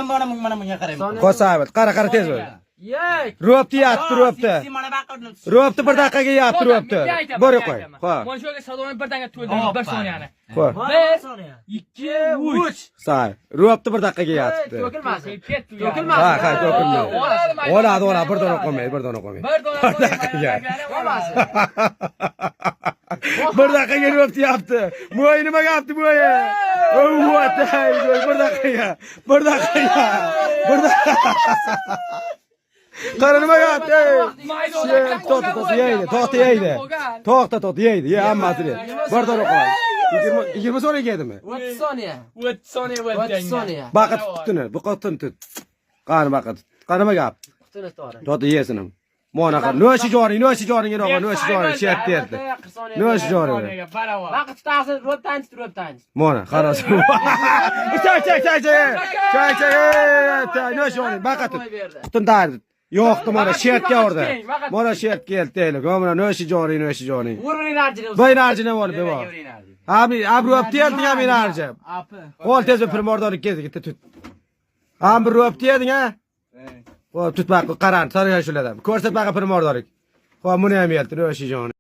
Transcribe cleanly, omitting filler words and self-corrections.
mana bunga qarayman. Qo'sabit, qara tez bo'l. Yey. Ro'pti yatdi, ro'pti. Mana baqirdim. Ro'pti bir daqiqaga yatdi, ro'pti. Bora qo'y. Xo'p. Mana shuga sadoni bir danga to'ldirdim 1 soniyani. Xo'p. 1 2 3. Say, ro'pti bir daqiqaga yatdi. To'kilmasin. To'kilmasin. Ha, to'kilmaydi. Oladi, bir dona qo'ymaydi, bir dona qo'ymaydi. Bir dona qo'ymaydi. Bir daqiqaga ro'pti yapti. Mo'y nima yapti mo'y? O'vatay, bir daqiqaga. Bir daqiqaga. Qara nima yapti? To'xta yeydi. To'xta yeydi. Ye hammasini. Bir dona qo'y. 20 soniya yedimi? 30 soniya. 30 soniya bo'ldi. 30 soniya. Baqat tutini, bu qotini tut. Qani baqat. Qani nima gap? Qutini to'g'ri. To'xta yesin. Mana qara. No'shi joring, shet derdi. No'shi joring. Vaqt ta'sir ro'pdan. Mana qarasi. Chay. No'shi joring, baqat. Qutini dardi. Yo'qdi mana shetga urdi. Mana shet keldi. Mana no'shi joring. Baynarjini bor, bebo. Abi ro'pti yelding ham enerji. Qo'l tez primordonlik ketdi, tut. Ham ro'pti yeding ha? Xo'p, tut baq, qaran, saraya shulardan. Ko'rsat baqa primordonlik. Xo'p, buni ham yeldi, no'shi joning.